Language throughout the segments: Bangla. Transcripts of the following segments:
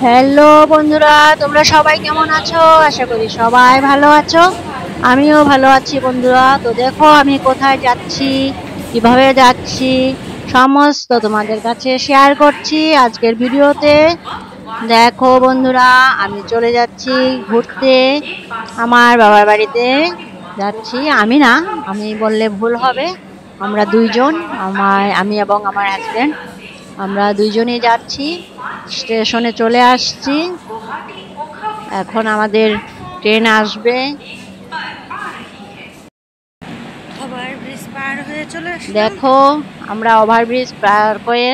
হ্যালো বন্ধুরা, তোমরা সবাই কেমন আছো? আশা করি সবাই ভালো আছো। আমিও ভালো আছি বন্ধুরা। তো দেখো আমি কোথায় যাচ্ছি, কিভাবে যাচ্ছি, সমস্ত তোমাদের কাছে শেয়ার করছি আজকের ভিডিওতে। দেখো বন্ধুরা, আমি চলে যাচ্ছি ঘুরতে, আমার বাবার বাড়িতে যাচ্ছি। আমি না, আমি বললে ভুল হবে। আমরা দুইজন, আমি এবং আমার হাজবেন্ড, আমরা দুইজনেই যাচ্ছি। স্টেশনে চলে আসছি, এখন আমাদের ট্রেন আসবে। ওভারব্রিজ পার হয়ে চলে আসলাম। দেখো আমরা ওভারব্রিজ পার হয়ে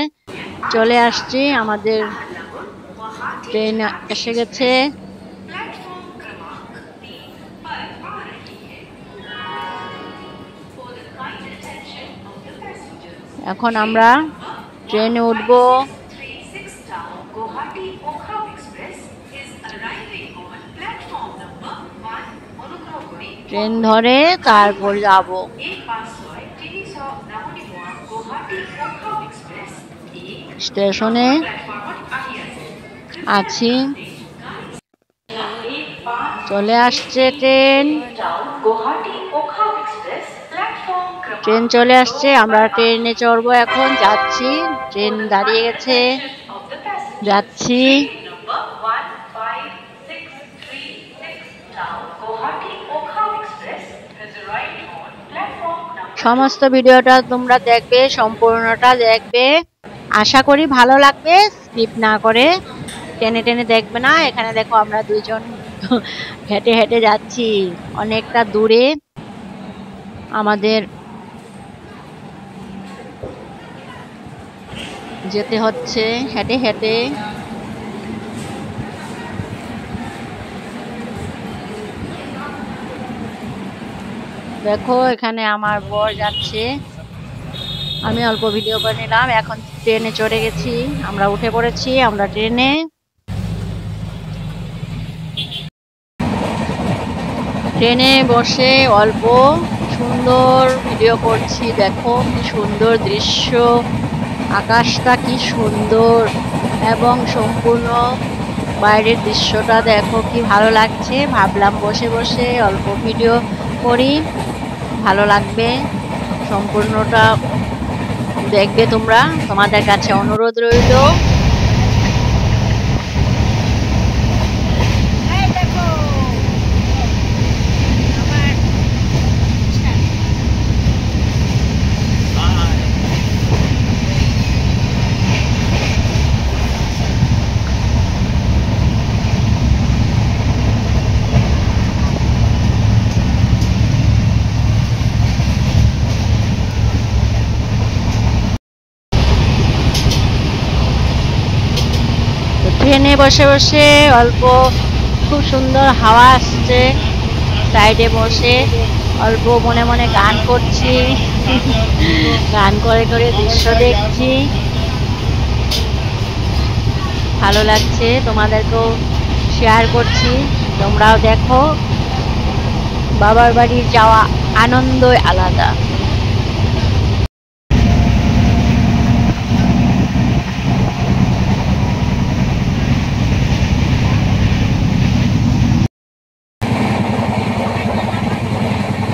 চলে আসছি, আমাদের ট্রেন এসে গেছে। এখন আমরা ট্রেনে উঠবো। ট্রেন ধরে তারপর যাব। স্টেশনে আছি, চলে আসছে ট্রেন। ট্রেন চলে আসছে, আমরা ট্রেনে চড়বো, এখন যাচ্ছি। ট্রেন দাঁড়িয়ে গেছে, যাচ্ছি। সমস্ত ভিডিওটা তোমরা দেখবে, সম্পূর্ণটা দেখবে, আশা করি ভালো লাগবে। স্কিপ না করে টেনে টেনে দেখবে না। এখানে দেখো আমরা দুইজন হেঁটে হেঁটে যাচ্ছি, অনেকটা দূরে আমাদের যেতে হচ্ছে হেঁটে হেঁটে। দেখো এখানে আমার বর যাচ্ছে, আমি অল্প ভিডিও করে নিলাম। এখন ট্রেনে চড়ে গেছি, আমরা উঠে পড়েছি, আমরা ট্রেনে। ট্রেনে বসে অল্প সুন্দর ভিডিও করছি। দেখো কি সুন্দর দৃশ্য, আকাশটা কি সুন্দর, এবং সম্পূর্ণ বাইরের দৃশ্যটা দেখো কি ভালো লাগছে। ভাবলাম বসে বসে অল্প ভিডিও করি, ভালো লাগবে। সম্পূর্ণটা দেখবে তোমরা, তোমাদের কাছে অনুরোধ রইল। ট্রেনে বসে বসে অল্প, খুব সুন্দর হাওয়া আসছে, সাইডে বসে অল্প মনে মনে গান করছি, গান করে করে দৃশ্য দেখছি, ভালো লাগছে। তোমাদেরকেও শেয়ার করছি, তোমরাও দেখো। বাবার বাড়ি যাওয়া আনন্দই আলাদা।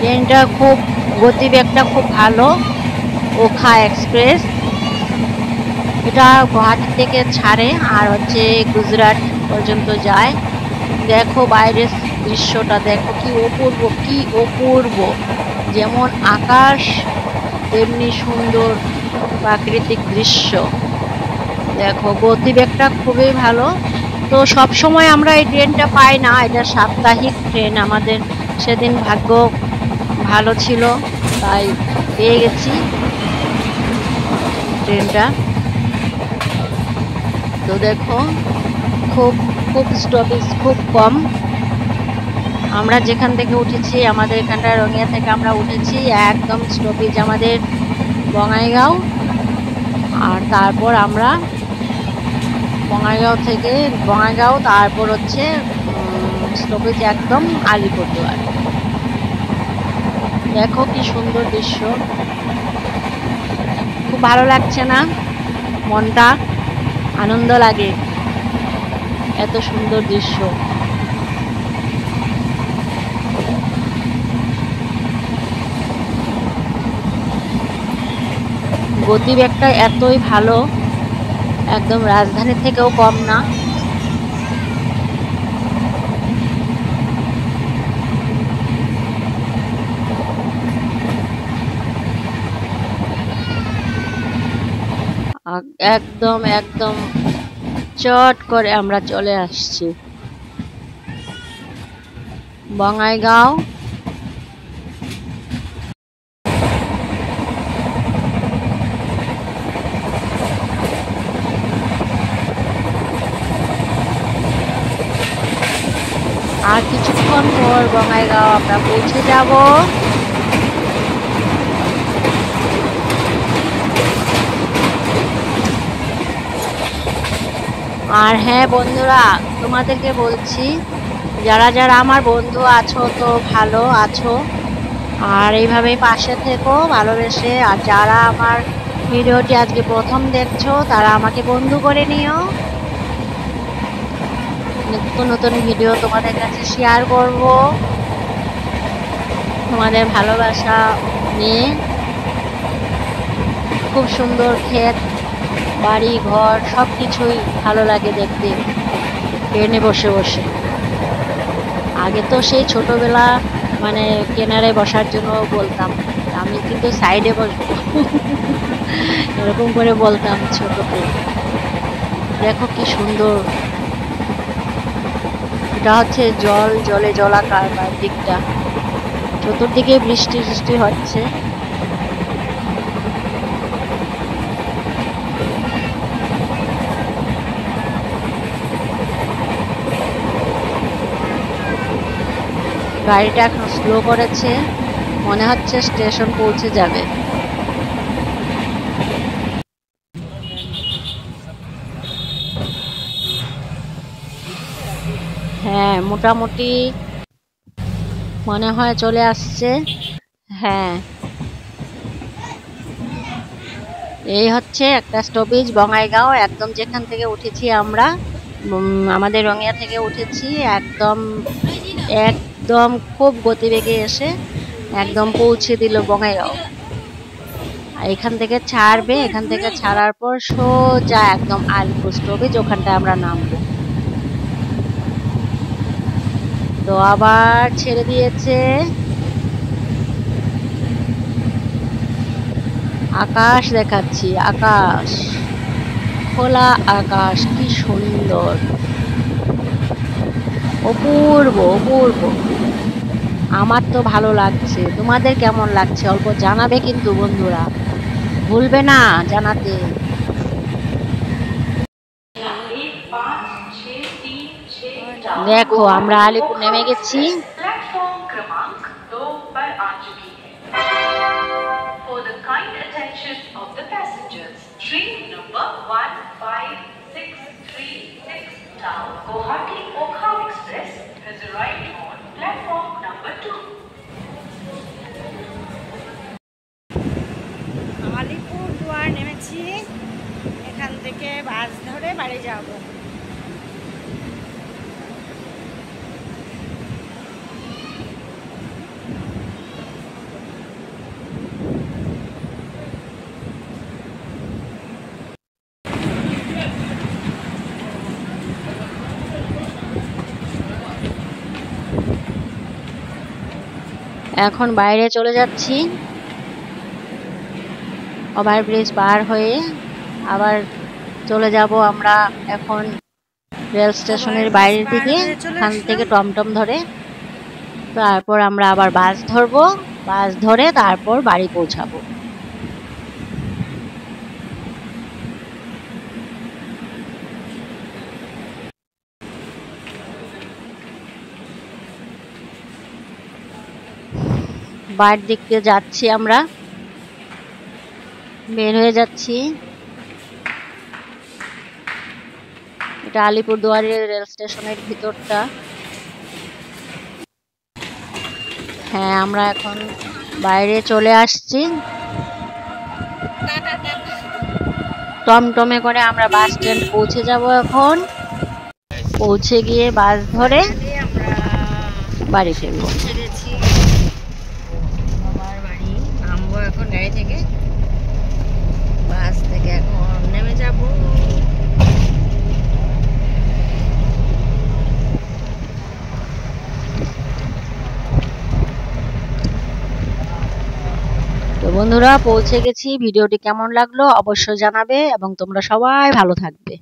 ট্রেনটা খুব গতিবেগটা খুব ভালো, ওখা এক্সপ্রেস। এটা গুয়াহাটি থেকে ছাড়ে আর হচ্ছে গুজরাট পর্যন্ত যায়। দেখো বাইরের দৃশ্যটা দেখো কি অপূর্ব, কি অপূর্ব। যেমন আকাশ তেমনি সুন্দর প্রাকৃতিক দৃশ্য। দেখো গতিবেগটা খুবই ভালো। তো সব সময় আমরা এই ট্রেনটা পাই না, এটা সাপ্তাহিক ট্রেন। আমাদের সেদিন ভাগ্য ভালো ছিল, তাই পেয়ে গেছি ট্রেনটা। তো দেখো খুব খুব স্টপেজ খুব কম। আমরা যেখান থেকে উঠেছি, আমাদের এখানটা রঙিয়া থেকে আমরা উঠেছি, একদম স্টপেজ আমাদের বঙাইগাঁও। আর তারপর আমরা বঙাইগাঁও তারপর হচ্ছে স্টপেজ একদম আলিপুরদুয়ার। দেখো কি সুন্দর দৃশ্য, খুব ভালো লাগছে না? মনটা আনন্দ লাগে। এত সুন্দর দৃশ্য। গতিবেগটা এতই ভালো, একদম রাজধানীর থেকেও কম না। একদম একদম চট করে আমরা চলে আসছি বঙাইগাঁও। আর কিছুক্ষণ পর বঙাইগাঁও আমরা পৌঁছে যাব। আর হ্যাঁ বন্ধুরা, তোমাদেরকে বলছি, যারা যারা আমার বন্ধু আছো তো ভালো আছো, আর এইভাবেই পাশে থেকো ভালোবেসে। আর যারা আমার ভিডিওটি আজকে প্রথম দেখছো তারা আমাকে বন্ধু করে নিও। নতুন নতুন ভিডিও তোমাদের কাছে শেয়ার করব তোমাদের ভালোবাসা নিয়ে। খুব সুন্দর ক্ষেত, বাড়ি ঘর সব কিছুই ভালো লাগে দেখতে ট্রেনে বসে বসে। আগে তো সেই ছোটবেলা মানে কেনারে বসার জন্য বলতাম, আমি কিন্তু সাইডে বসবো এরকম করে বলতাম ছোটতে। দেখো কি সুন্দর, এটা হচ্ছে জলে জলাকার দিকটা, চতুর্দিকে বৃষ্টি বৃষ্টি হচ্ছে। গাড়িটা এখন স্লো করেছে, মনে হচ্ছে স্টেশন পৌঁছে যাবে। হ্যাঁ মোটামুটি মনে হয় চলে আসছে। হ্যাঁ, এই হচ্ছে একটা স্টপেজ বঙাইগাঁও, একদম যেখান থেকে উঠেছি আমরা, আমাদের রঙিয়া থেকে উঠেছি। একদম একদম খুব গতিবেগে এসে একদম পৌঁছে দিল বঙাইগাঁও। এখান থেকে ছাড়বে, এখান থেকে ছাড়ার পর সোজা একদম আলিপুর স্টপেজ, ওখানটায় আমরা নামবো। তো আবার ছেড়ে দিয়েছে। আকাশ দেখাচ্ছি, আকাশ, খোলা আকাশ, কি সুন্দর, অপূর্ব অপূর্ব। আমার তো ভালো লাগছে, তোমাদের কেমন লাগছে অল্প জানাবে কিন্তু বন্ধুরা, ভুলবে না জানাতে। দেখো আমরা আলিপুর নেমে গেছি। আলিপুর দুয়ার নেমেছি, এখান থেকে বাস ধরে বাড়ি যাব। এখন বাইরে চলে যাচ্ছি, ওভারব্রিজ পার হয়ে আবার চলে যাব আমরা এখন রেল স্টেশনের বাইরের দিকে। এখান থেকে টমটম ধরে তারপর আমরা আবার বাস ধরবো, বাস ধরে তারপর বাড়ি পৌঁছাবো। বাড়ির দিক দিয়ে যাচ্ছি, আমরা বের হয়ে যাচ্ছি। এটা আলিপুরদুয়ারের রেল স্টেশনের ভিতরটা। হ্যাঁ আমরা এখন বাইরে চলে আসছি। টমটমে করে আমরা বাস স্ট্যান্ড পৌঁছে যাব এখন। পৌঁছে গিয়ে বাস ধরে আমরা বাড়ি ফিরবো। পৌঁছে গেছি বাবার বাড়ি। নামবো এখন গাড়ি থেকে, বাস থেকে এখন নেমে যাব। তো বন্ধুরা পৌঁছে গেছি। ভিডিওটি কেমন লাগলো অবশ্যই জানাবে এবং তোমরা সবাই ভালো থাকবে।